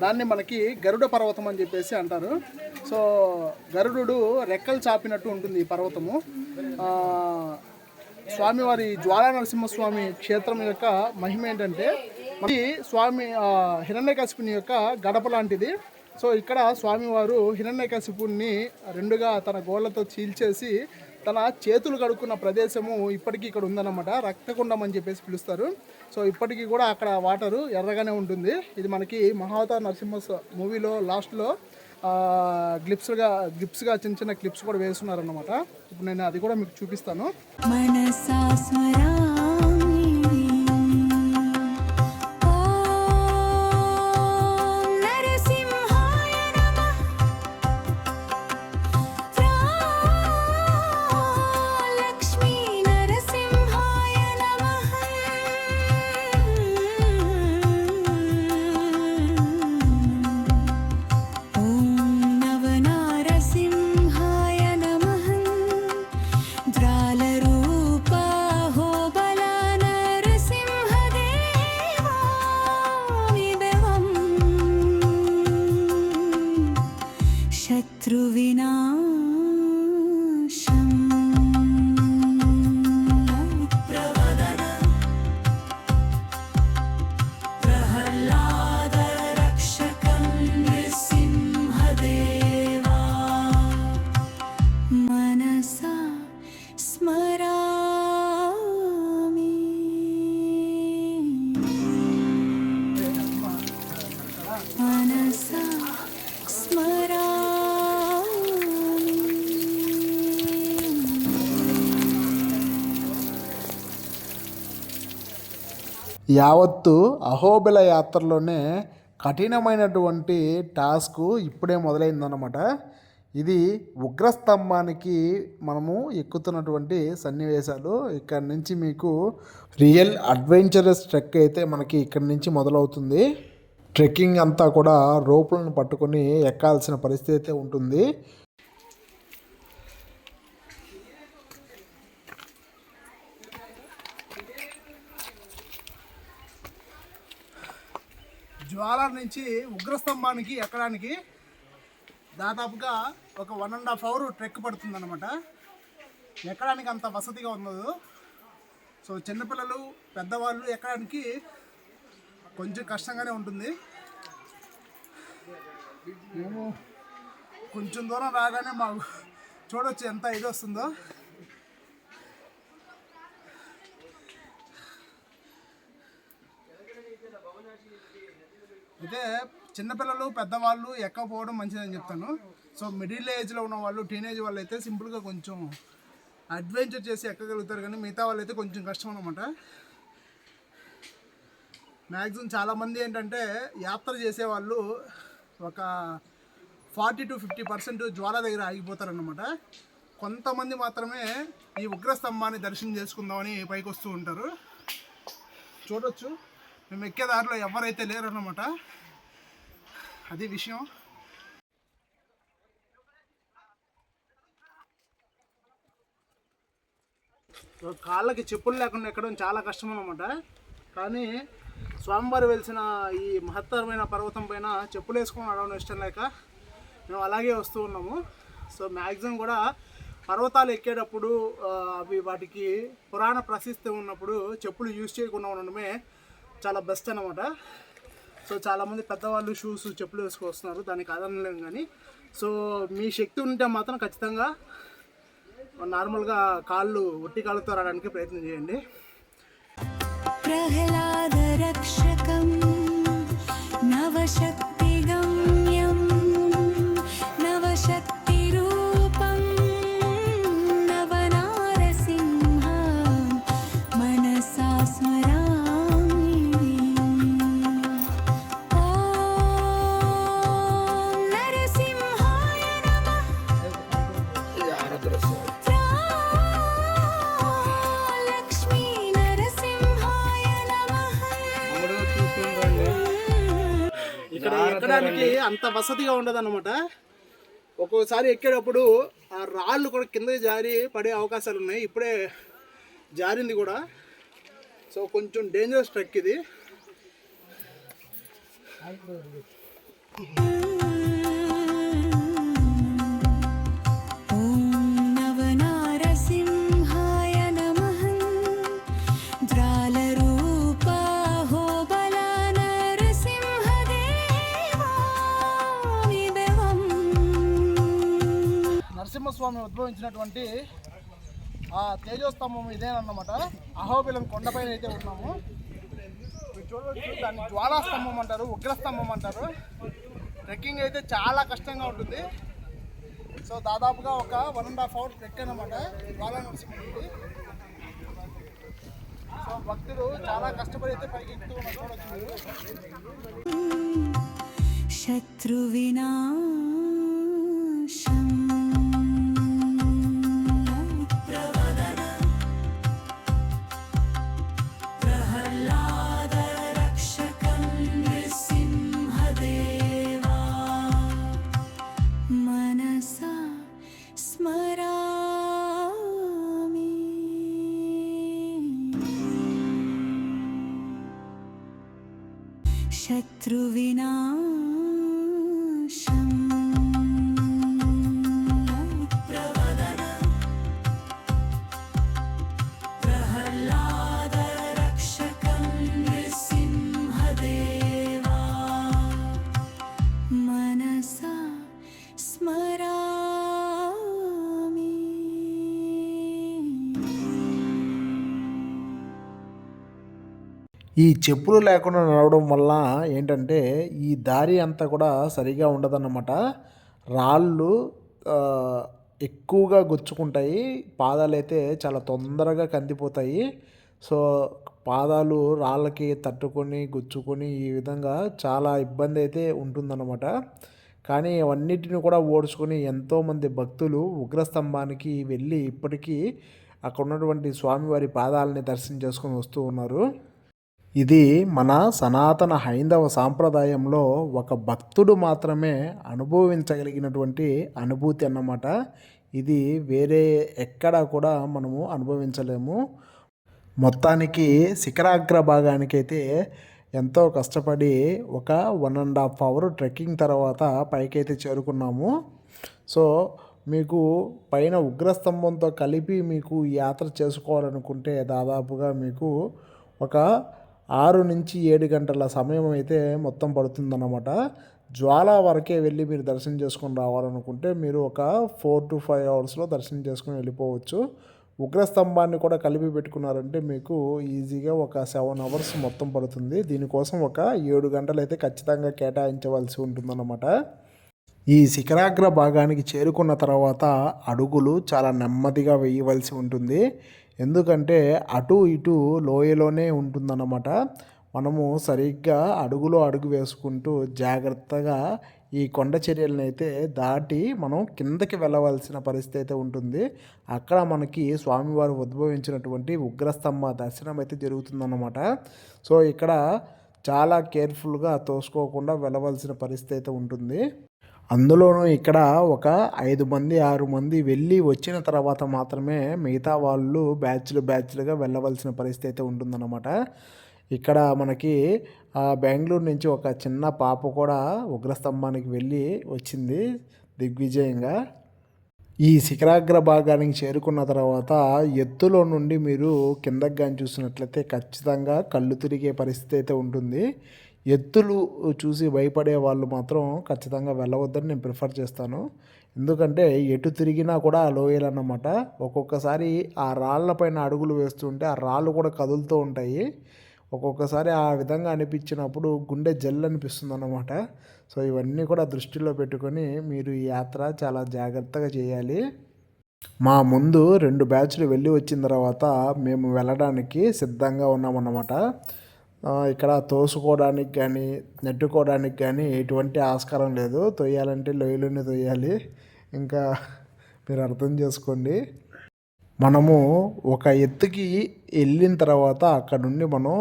దాన్ని మనకి గరుడ పర్వతం అని చెప్పేసి అంటారు. సో గరుడు రెక్కలు చాపినట్టు ఉంటుంది ఈ పర్వతము. స్వామివారి జ్వాలా నరసింహస్వామి క్షేత్రం యొక్క మహిమ ఏంటంటే మరి స్వామి హిరణ్యకశిపుని యొక్క గడప లాంటిది. సో ఇక్కడ స్వామివారు హిరణ్యకశిపుని రెండుగా తన గోళ్లతో చీల్చేసి తన చేతులు కడుక్కున్న ప్రదేశము ఇప్పటికీ ఇక్కడ ఉందన్నమాట. రక్తకుండం అని చెప్పేసి పిలుస్తారు. సో ఇప్పటికీ కూడా అక్కడ వాటరు ఎర్రగానే ఉంటుంది. ఇది మనకి మహావతార్ నరసింహ మూవీలో లాస్ట్లో గ్లిప్స్గా చిన్న చిన్న క్లిప్స్ కూడా వేస్తున్నారన్నమాట. ఇప్పుడు నేను అది కూడా మీకు చూపిస్తాను. యావత్తు అహోబిల యాత్రలోనే కఠినమైనటువంటి టాస్క్ ఇప్పుడే మొదలైందన్నమాట. ఇది ఉగ్రస్తంభానికి మనము ఎక్కుతున్నటువంటి సన్నివేశాలు. ఇక్కడ నుంచి మీకు రియల్ అడ్వెంచరస్ ట్రెక్ అయితే మనకి ఇక్కడ నుంచి మొదలవుతుంది. ట్రెక్కింగ్ అంతా కూడా రోపులను పట్టుకొని ఎక్కాల్సిన పరిస్థితి అయితే ఉంటుంది. జ్వాల నుంచి ఉగ్రస్తంభానికి ఎక్కడానికి దాదాపుగా ఒక 1.5 అవర్ ట్రెక్ పడుతుంది అనమాట. ఎక్కడానికి అంత వసతిగా ఉండదు. సో చిన్నపిల్లలు పెద్దవాళ్ళు ఎక్కడానికి కొంచెం కష్టంగానే ఉంటుంది. మేము కొంచెం దూరం రాగానే మాకు చూడొచ్చు ఎంత ఇది వస్తుందో. అయితే చిన్నపిల్లలు పెద్దవాళ్ళు ఎక్కకపోవడం మంచిదని చెప్తాను. సో మిడిల్ ఏజ్లో ఉన్న వాళ్ళు, టీనేజ్ వాళ్ళు అయితే సింపుల్గా కొంచెం అడ్వెంచర్ చేసి ఎక్కగలుగుతారు, కానీ మిగతా వాళ్ళు అయితే కొంచెం కష్టం అనమాట. మ్యాక్సిమం చాలామంది ఏంటంటే యాత్ర చేసేవాళ్ళు ఒక 40 to 50% జ్వాల దగ్గర ఆగిపోతారన్నమాట. కొంతమంది మాత్రమే ఈ ఉగ్రస్తంభాన్ని దర్శనం చేసుకుందామని పైకి వస్తూ ఉంటారు. చూడొచ్చు మేము ఎక్కే దారిలో ఎవరైతే లేరన్నమాట. అది విషయం. కాళ్ళకి చెప్పులు లేకుండా ఎక్కడం చాలా కష్టం అన్నమాట. కానీ స్వామివారు వెలిసిన ఈ మహత్తరమైన పర్వతం పైన చెప్పులు వేసుకొని నడవడం ఇష్టం లేక మేము అలాగే వస్తూ ఉన్నాము. సో మ్యాక్సిమం కూడా పర్వతాలు ఎక్కేటప్పుడు అవి వాటికి పురాణ ప్రసిద్ధి ఉన్నప్పుడు చెప్పులు యూజ్ చేయకుండా ఉండడమే చాలా బెస్ట్ అన్నమాట. సో చాలామంది పెద్దవాళ్ళు షూస్ చెప్పులు వేసుకొస్తున్నారు, దానికి కాదనలేము. కానీ సో మీ శక్తి ఉంటే మాత్రం ఖచ్చితంగా నార్మల్గా కాళ్ళు ఒట్టి కాళ్ళతో రావడానికి ప్రయత్నం చేయండి. ప్రహ్లాద రక్షకం నవశక్తి గమ్యం నవశక్తి రూపం నవనారసింహ మనసా స్మరామి. ఓం నరసింహాయ నమః. లక్ష్మీ నరసింహాయ నమః. ఇక్కడ ఎక్కడానికి అంత వసతిగా ఉండదు అనమాట. ఒక్కోసారి ఎక్కేటప్పుడు ఆ రాళ్ళు కూడా కిందకి జారి పడే అవకాశాలు ఉన్నాయి. ఇప్పుడే జారింది కూడా. సో కొంచెం డేంజరస్ ట్రెక్ ఇది. ఓం నవనారసింహాయ నమః. ద్రాలరూపా హోబల నరసింహదేవా విభవం. నరసింహస్వామి ఉద్భవించినటువంటి ఆ తేజోస్తంభం ఇదేనన్నమాట. అహోబిలం కొండపైన అయితే ఉన్నాము. మీరు చూడవచ్చు, దాన్ని జ్వాలాస్తంభం అంటారు, ఉగ్రస్తంభం అంటారు. ట్రెక్కింగ్ అయితే చాలా కష్టంగా ఉంటుంది. సో దాదాపుగా ఒక 1.5 అవర్ ట్రెక్ అన్నమాట జ్వాలా నరసింహుడికి. సో భక్తులు చాలా కష్టపడి అయితే పైకి ఎక్కుతూ ఉన్నారు. చూడొచ్చు మీరు. శత్రువినాశం ప్రహ్లాద రక్షకం నృసింహదేవా మనసా స్మరామి. శత్రువినాశం ప్రహ్లాద రక్షకం నృసింహదేవా మనసా స్మరామి. ఈ చెప్పులు లేకుండా నడవడం వల్ల ఏంటంటే ఈ దారి అంతా కూడా సరిగా ఉండదన్నమాట. రాళ్ళు ఎక్కువగా గుచ్చుకుంటాయి. పాదాలు అయితే చాలా తొందరగా కందిపోతాయి. సో పాదాలు రాళ్ళకి తట్టుకొని గుచ్చుకొని ఈ విధంగా చాలా ఇబ్బంది అయితే ఉంటుందన్నమాట. కానీ అవన్నిటిని కూడా ఓడ్చుకొని ఎంతోమంది భక్తులు ఉగ్రస్తంభానికి వెళ్ళి ఇప్పటికీ అక్కడ ఉన్నటువంటి స్వామివారి పాదాలని దర్శనం చేసుకొని వస్తూ ఉన్నారు. ఇది మన సనాతన హైందవ సాంప్రదాయంలో ఒక భక్తుడు మాత్రమే అనుభవించగలిగినటువంటి అనుభూతి అన్నమాట. ఇది వేరే ఎక్కడా కూడా మనము అనుభవించలేము. మొత్తానికి శిఖరాగ్ర భాగానికైతే ఎంతో కష్టపడి ఒక 1.5 అవర్ ట్రెక్కింగ్ తర్వాత పైకైతే చేరుకున్నాము. సో మీకు పైన ఉగ్రస్తంభంతో కలిపి మీకు ఈ యాత్ర చేసుకోవాలనుకుంటే దాదాపుగా మీకు ఒక 6 నుంచి 7 గంటల సమయం అయితే మొత్తం పడుతుందన్నమాట. జ్వాల వరకే వెళ్ళి మీరు దర్శనం చేసుకొని రావాలనుకుంటే మీరు ఒక 4 to 5 అవర్స్లో దర్శనం చేసుకొని వెళ్ళిపోవచ్చు. ఉగ్రస్తంభాన్ని కూడా కలిపి పెట్టుకున్నారంటే మీకు ఈజీగా ఒక 7 అవర్స్ మొత్తం పడుతుంది. దీనికోసం ఒక 7 గంటలు అయితే ఖచ్చితంగా కేటాయించవలసి ఉంటుందన్నమాట. ఈ శిఖరాగ్ర భాగానికి చేరుకున్న తర్వాత అడుగులు చాలా నెమ్మదిగా వేయవలసి ఉంటుంది. ఎందుకంటే అటు ఇటు లోయలోనే ఉంటుందన్నమాట. మనము సరిగ్గా అడుగులో అడుగు వేసుకుంటూ జాగ్రత్తగా ఈ కొండ చర్యలను అయితే దాటి మనం కిందకి వెళ్ళవలసిన పరిస్థితి అయితే ఉంటుంది. అక్కడ మనకి స్వామివారు ఉద్భవించినటువంటి ఉగ్రస్తంభ దర్శనం అయితే జరుగుతుందన్నమాట. సో ఇక్కడ చాలా కేర్ఫుల్గా తోసుకోకుండా వెళ్ళవలసిన పరిస్థితి అయితే ఉంటుంది. అందులోనూ ఇక్కడ ఒక 5 మంది 6 మంది వెళ్ళి వచ్చిన తర్వాత మాత్రమే మిగతా వాళ్ళు బ్యాచ్లుగా వెళ్ళవలసిన పరిస్థితి అయితే ఉంటుందన్నమాట. ఇక్కడ మనకి బెంగళూరు నుంచి ఒక చిన్న పాప కూడా ఉగ్రస్తంభానికి వెళ్ళి వచ్చింది దిగ్విజయంగా. ఈ శిఖరాగ్ర భాగానికి చేరుకున్న తర్వాత ఎత్తులో నుండి మీరు కిందకి కానీ చూసినట్లయితే ఖచ్చితంగా కళ్ళు తిరిగే పరిస్థితి అయితే ఉంటుంది. ఎత్తులు చూసి భయపడే వాళ్ళు మాత్రం ఖచ్చితంగా వెళ్ళవద్దని నేను ప్రిఫర్ చేస్తాను. ఎందుకంటే ఎటు తిరిగినా కూడా లోయలన్నమాట. ఒక్కొక్కసారి ఆ రాళ్ళపైన అడుగులు వేస్తుంటే ఆ రాళ్ళు కూడా కదులుతూ ఉంటాయి. ఒక్కొక్కసారి ఆ విధంగా అనిపించినప్పుడు గుండె జల్లు అనిపిస్తుంది అన్నమాట. సో ఇవన్నీ కూడా దృష్టిలో పెట్టుకొని మీరు ఈ యాత్ర చాలా జాగ్రత్తగా చేయాలి. మా ముందు 2 బ్యాచ్లు వెళ్ళి వచ్చిన తర్వాత మేము వెళ్ళడానికి సిద్ధంగా ఉన్నామన్నమాట. ఇక్కడ తోసుకోవడానికి కానీ నెట్టుకోవడానికి కానీ ఎటువంటి ఆస్కారం లేదు. తొయ్యాలంటే లోయలోనే తొయ్యాలి. ఇంకా మీరు అర్థం చేసుకోండి. మనము ఒక ఎత్తుకి వెళ్ళిన తర్వాత అక్కడ నుండి మనం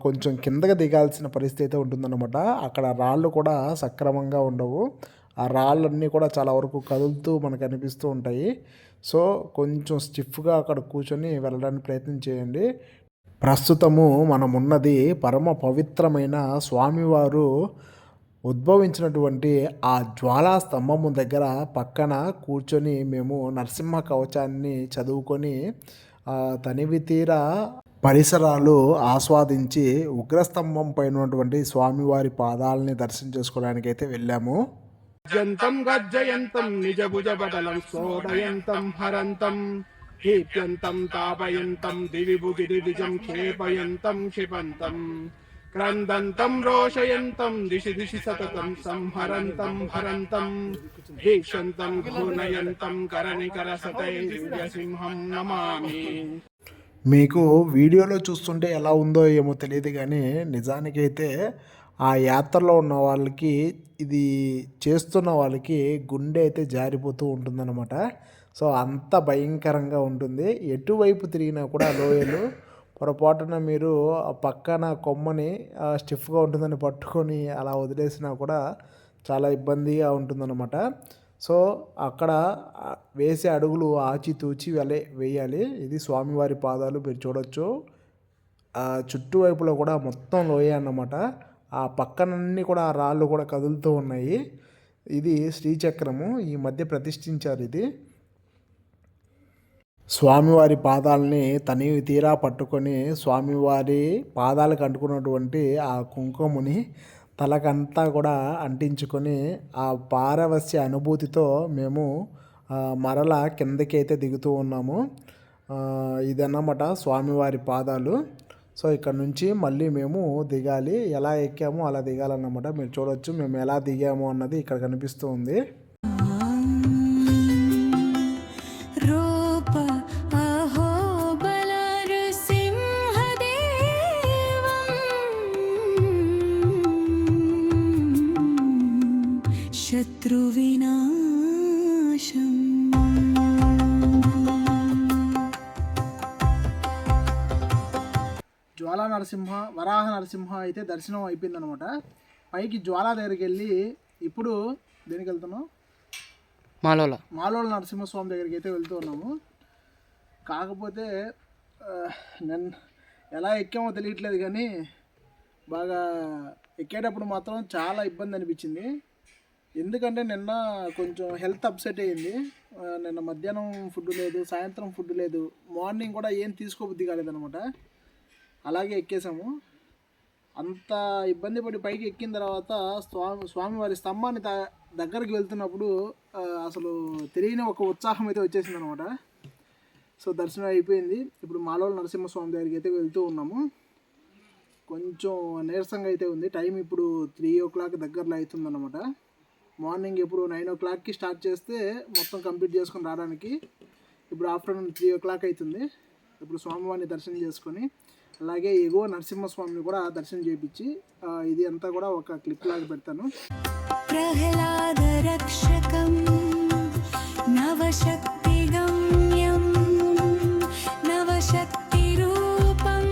కొంచెం కిందకి దిగాల్సిన పరిస్థితి అయితే ఉంటుందన్నమాట. అక్కడ రాళ్ళు కూడా సక్రమంగా ఉండవు. ఆ రాళ్ళన్నీ కూడా చాలా వరకు కదులుతూ మనకు అనిపిస్తూ ఉంటాయి. సో కొంచెం స్టిఫ్గా అక్కడ కూర్చొని వెళ్ళడానికి ప్రయత్నం చేయండి. ప్రస్తుతము మనమున్నది పరమ పవిత్రమైన స్వామివారు ఉద్భవించినటువంటి ఆ జ్వాలా స్తంభము దగ్గర పక్కన కూర్చొని మేము నరసింహ కవచాన్ని చదువుకొని తనివి తీరా పరిసరాలు ఆస్వాదించి ఉగ్రస్తంభం పైన ఉన్నటువంటి స్వామివారి పాదాలని దర్శనం చేసుకోవడానికి అయితే వెళ్ళాము. గర్జయంతం నిజభుజబదలం సోదయంతం హరంతం హీప్యంతం తాపయంతం దివి భుగి విజం క్షేపయంతం క్షిపంతం క్రందంతం రోషయంతం దిశి దిశి సతతం సంహరంతం హరంతం వీక్షంతం ఘూర్ణయంతం కరనికర సతై దివ్యసింహం నమామి. మీకు వీడియోలో చూస్తుంటే ఎలా ఉందో ఏమో తెలియదు కానీ నిజానికైతే ఆ యాత్రలో ఉన్న వాళ్ళకి ఇది చేస్తున్న వాళ్ళకి గుండె అయితే జారిపోతూ ఉంటుందన్నమాట. సో అంత భయంకరంగా ఉంటుంది. ఎటువైపు తిరిగినా కూడా లోయలు పొరపాటున మీరు పక్కన కొమ్మని స్టిఫ్గా ఉంటుందని పట్టుకొని అలా వదిలేసినా కూడా చాలా ఇబ్బందిగా ఉంటుందన్నమాట. సో అక్కడ వేసే అడుగులు ఆచితూచి వేయాలి. ఇది స్వామివారి పాదాలు మీరు చూడొచ్చు. చుట్టువైపులో కూడా మొత్తం లోయ అన్నమాట. ఆ పక్కనన్నీ కూడా ఆ రాళ్ళు కూడా కదులుతూ ఉన్నాయి. ఇది శ్రీచక్రము, ఈ మధ్య ప్రతిష్ఠించారు. ఇది స్వామివారి పాదాలని తనివి తీరా పట్టుకొని స్వామివారి పాదాలకు అంటుకున్నటువంటి ఆ కుంకుమని తలకంతా కూడా అంటించుకొని ఆ పారవస్య అనుభూతితో మేము మరల కిందకి అయితే దిగుతూ ఉన్నాము. ఇదన్నమాట స్వామివారి పాదాలు. సో ఇక్కడ నుంచి మళ్ళీ మేము దిగాలి. ఎలా ఎక్కామో అలా దిగాలన్నమాట. మీరు చూడొచ్చు మేము ఎలా దిగామో అన్నది ఇక్కడ కనిపిస్తూ ఉంది. शत्रुविनाशम् జ్వాలా నరసింహ వరాహ నరసింహ అయితే దర్శనం అయిపోయిందనమాట. పైకి జ్వాలా దగ్గరికి వెళ్ళి ఇప్పుడు దేనికి వెళ్తున్నాం, మాలోల నరసింహస్వామి దగ్గరికి అయితే వెళ్తూ ఉన్నాము. కాకపోతే నేను ఎలా ఎక్కామో తెలియట్లేదు, కానీ బాగా ఎక్కేటప్పుడు మాత్రం చాలా ఇబ్బంది అనిపించింది. ఎందుకంటే నిన్న కొంచెం హెల్త్ అప్సెట్ అయ్యింది. నిన్న మధ్యాహ్నం ఫుడ్ లేదు, సాయంత్రం ఫుడ్ లేదు, మార్నింగ్ కూడా ఏం తీసుకోబుద్ధి కాలేదనమాట. అలాగే ఎక్కేసాము. అంత ఇబ్బంది పడి పైకి ఎక్కిన తర్వాత స్వామివారి స్తంభాన్ని దగ్గరికి వెళ్తున్నప్పుడు అసలు తెలియని ఒక ఉత్సాహం అయితే వచ్చేసింది అనమాట. సో దర్శనం అయిపోయింది. ఇప్పుడు మాలోల నరసింహస్వామి దగ్గరికి అయితే వెళ్తూ ఉన్నాము. కొంచెం నీరసంగా అయితే ఉంది. టైం ఇప్పుడు 3 o'clock దగ్గరలో అవుతుందన్నమాట. మార్నింగ్ ఇప్పుడు 9 o'clockకి స్టార్ట్ చేస్తే మొత్తం కంప్లీట్ చేసుకొని రావడానికి ఇప్పుడు ఆఫ్టర్నూన్ 3 o'clock అవుతుంది. ఇప్పుడు స్వామివారిని దర్శనం చేసుకొని అలాగే ఎగువ నరసింహస్వామిని కూడా దర్శనం చేయించి ఇది అంతా కూడా ఒక క్లిప్ లాగా పెడతాను. ప్రహ్లాద రక్షకం నవశక్తి గమ్యం నవశక్తి రూపం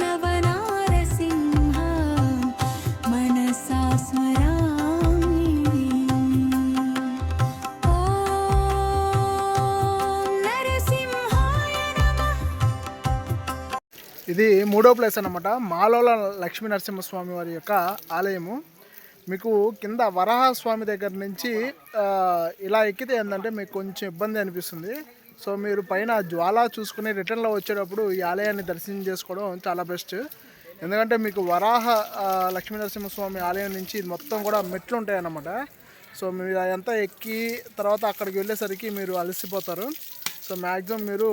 నవనారసింహ మనసా స్మరామి. ఓం నరసింహాయ నమః. ఇది 3వ ప్లేస్ అన్నమాట. మాలోల లక్ష్మీ నరసింహస్వామి వారి యొక్క ఆలయము. మీకు కింద వరాహస్వామి దగ్గర నుంచి ఇలా ఎక్కితే ఏంటంటే మీకు కొంచెం ఇబ్బంది అనిపిస్తుంది. సో మీరు పైన జ్వాలా చూసుకుని రిటర్న్లో వచ్చేటప్పుడు ఈ ఆలయాన్ని దర్శనం చేసుకోవడం చాలా బెస్ట్. ఎందుకంటే మీకు వరాహ లక్ష్మీ నరసింహస్వామి ఆలయం నుంచి మొత్తం కూడా మెట్లు ఉంటాయి అన్నమాట. సో మీరు అదంతా ఎక్కి తర్వాత అక్కడికి వెళ్ళేసరికి మీరు అలసిపోతారు. సో మ్యాక్సిమం మీరు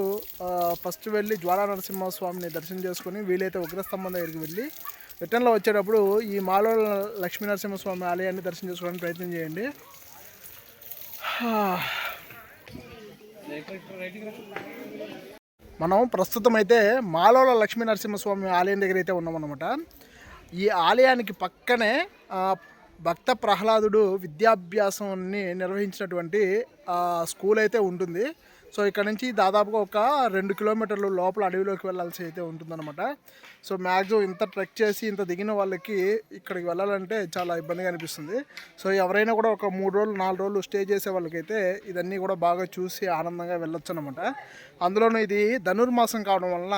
ఫస్ట్ వెళ్ళి జ్వాలా నరసింహస్వామిని దర్శనం చేసుకుని వీలైతే ఉగ్రస్తంభం దగ్గరికి వెళ్ళి రిటర్న్లో వచ్చేటప్పుడు ఈ మాలోల లక్ష్మీ నరసింహస్వామి ఆలయాన్ని దర్శనం చేసుకోవడానికి ప్రయత్నం చేయండి. మనం ప్రస్తుతం అయితే మాలోల లక్ష్మీ నరసింహస్వామి ఆలయం దగ్గర అయితే ఉన్నామన్నమాట. ఈ ఆలయానికి పక్కనే భక్త ప్రహ్లాదుడు విద్యాభ్యాసాన్ని నిర్వహించినటువంటి స్కూల్ అయితే ఉంటుంది. సో ఇక్కడ నుంచి దాదాపుగా ఒక 2 kilometers లోపల అడవిలోకి వెళ్ళాల్సి అయితే ఉంటుందన్నమాట. సో మ్యాక్సిమం ఇంత ట్రెక్ చేసి ఇంత దిగిన వాళ్ళకి ఇక్కడికి వెళ్ళాలంటే చాలా ఇబ్బందిగా అనిపిస్తుంది. సో ఎవరైనా కూడా ఒక 3 రోజులు 4 రోజులు స్టే చేసే వాళ్ళకైతే ఇదన్నీ కూడా బాగా చూసి ఆనందంగా వెళ్ళొచ్చు అనమాట. అందులోనూ ఇది ధనుర్మాసం కావడం వలన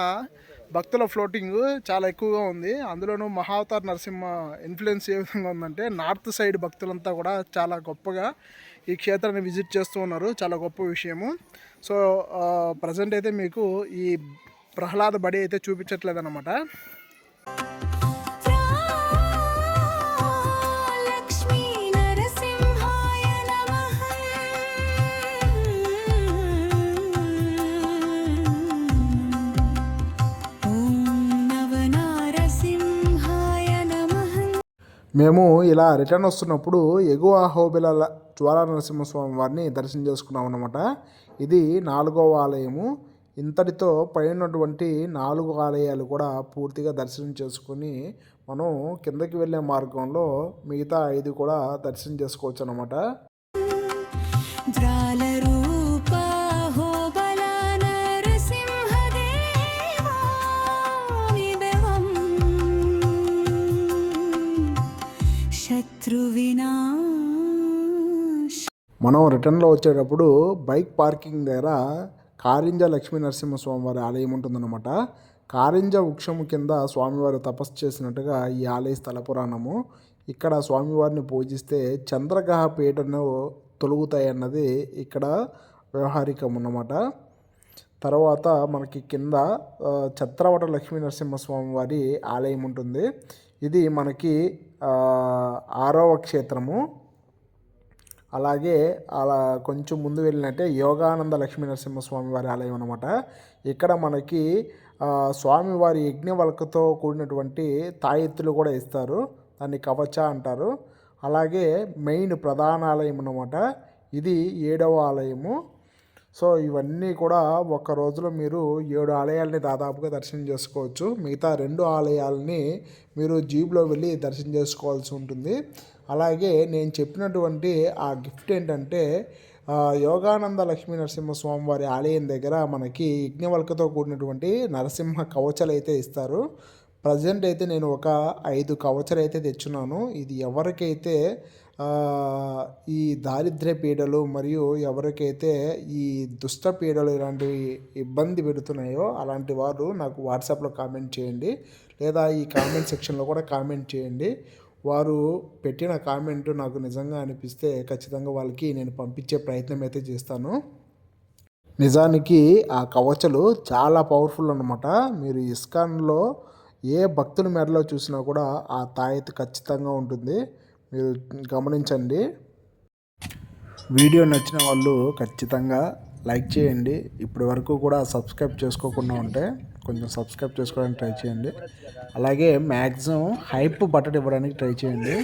భక్తుల ఫ్లోటింగ్ చాలా ఎక్కువగా ఉంది. అందులోనూ మహావతార్ నరసింహ ఇన్ఫ్లుయెన్స్ ఏ విధంగా ఉందంటే నార్త్ సైడ్ భక్తులంతా కూడా చాలా గొప్పగా ఈ క్షేత్రాన్ని విజిట్ చేస్తూ ఉన్నారు. చాలా గొప్ప విషయము. సో ప్రజెంట్ అయితే మీకు ఈ ప్రహ్లాద బడి అయితే చూపించట్లేదు అనమాట. లక్ష్మీ నరసింహాయ నమః. ఓం నవనారసింహాయ నమః. మేము ఇలా రిటర్న్ వస్తున్నప్పుడు ఎగువ అహోబిల జ్వాలా నరసింహస్వామి వారిని దర్శనం చేసుకున్నాం అన్నమాట. ఇది 4వ ఆలయము. ఇంతటితో పైనటువంటి 4 ఆలయాలు కూడా పూర్తిగా దర్శనం చేసుకుని మనం కిందకి వెళ్ళే మార్గంలో మిగతా 5 కూడా దర్శనం చేసుకోవచ్చు అన్నమాట. మనం రిటర్న్లో వచ్చేటప్పుడు బైక్ పార్కింగ్ దగ్గర కారింజ లక్ష్మీ నరసింహస్వామి వారి ఆలయం ఉంటుందన్నమాట. కారింజ వృక్షము కింద స్వామివారు తపస్సు చేసినట్టుగా ఈ ఆలయ స్థల పురాణము. ఇక్కడ స్వామివారిని పూజిస్తే చంద్రగ్రహ పీడను తొలుగుతాయన్నది ఇక్కడ వ్యవహారికం అన్నమాట. తర్వాత మనకి కింద ఛత్రవట లక్ష్మీ నరసింహస్వామి వారి ఆలయం ఉంటుంది. ఇది మనకి 6వ క్షేత్రము. అలాగే అలా కొంచెం ముందు వెళ్ళినట్టే యోగానంద లక్ష్మీ నరసింహస్వామి వారి ఆలయం అన్నమాట. ఇక్కడ మనకి స్వామివారి యజ్ఞవల్కతో కూడినటువంటి తాయెత్తులు కూడా ఇస్తారు. దాన్ని కవచ అంటారు. అలాగే మెయిన్ ప్రధాన ఆలయం అన్నమాట. ఇది 7వ ఆలయము. సో ఇవన్నీ కూడా ఒక రోజులో మీరు 7 ఆలయాల్ని దాదాపుగా దర్శనం చేసుకోవచ్చు. మిగతా 2 ఆలయాలని మీరు జీప్లో వెళ్ళి దర్శనం చేసుకోవాల్సి ఉంటుంది. అలాగే నేను చెప్పినటువంటి ఆ గిఫ్ట్ ఏంటంటే యోగానంద లక్ష్మీ నరసింహస్వామి వారి ఆలయం దగ్గర మనకి యజ్ఞవల్కతో కూడినటువంటి నరసింహ కవచాలు అయితే ఇస్తారు. ప్రజెంట్ అయితే నేను ఒక 5 కవచాలు అయితే తెచ్చున్నాను. ఇది ఎవరికైతే ఈ దారిద్ర్య పీడలు మరియు ఎవరికైతే ఈ దుష్ట పీడలు ఇలాంటివి ఇబ్బంది పెడుతున్నాయో అలాంటి వారు నాకు వాట్సాప్లో కామెంట్ చేయండి, లేదా ఈ కామెంట్ సెక్షన్లో కూడా కామెంట్ చేయండి. వారు పెట్టిన కామెంట్ నాకు నిజంగా అనిపిస్తే ఖచ్చితంగా వాళ్ళకి నేను పంపించే ప్రయత్నం అయితే చేస్తాను. నిజానికి ఆ కవచలు చాలా పవర్ఫుల్ అన్నమాట. మీరు ఇస్కాన్లో ఏ భక్తుల మెడలో చూసినా కూడా ఆ తాయెత్తు ఖచ్చితంగా ఉంటుంది. మీరు గమనించండి. వీడియో నచ్చిన వాళ్ళు ఖచ్చితంగా లైక్ చేయండి. ఇప్పటి వరకు కూడా సబ్స్క్రైబ్ చేసుకోకుండా ఉంటే కొంచెం సబ్స్క్రైబ్ చేసుకోవడానికి ట్రై చేయండి. అలాగే మ్యాక్సిమం హైప్ బటన్ ఇవ్వడానికి ట్రై చేయండి.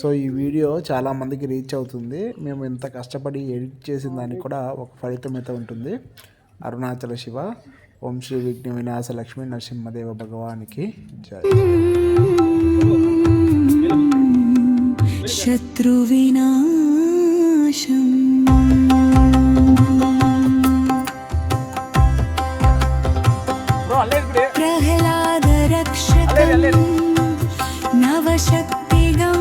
సో ఈ వీడియో చాలామందికి రీచ్ అవుతుంది. మేము ఇంత కష్టపడి ఎడిట్ చేసిన దానికి కూడా ఒక ఫలితం అయితే ఉంటుంది. అరుణాచల శివ. ఓం శ్రీ విఘ్న వినాశ లక్ష్మీ నరసింహదేవ భగవానికి జై. శత్రువినాశం ప్రహ్లాద రక్షకం నవశక్తిగం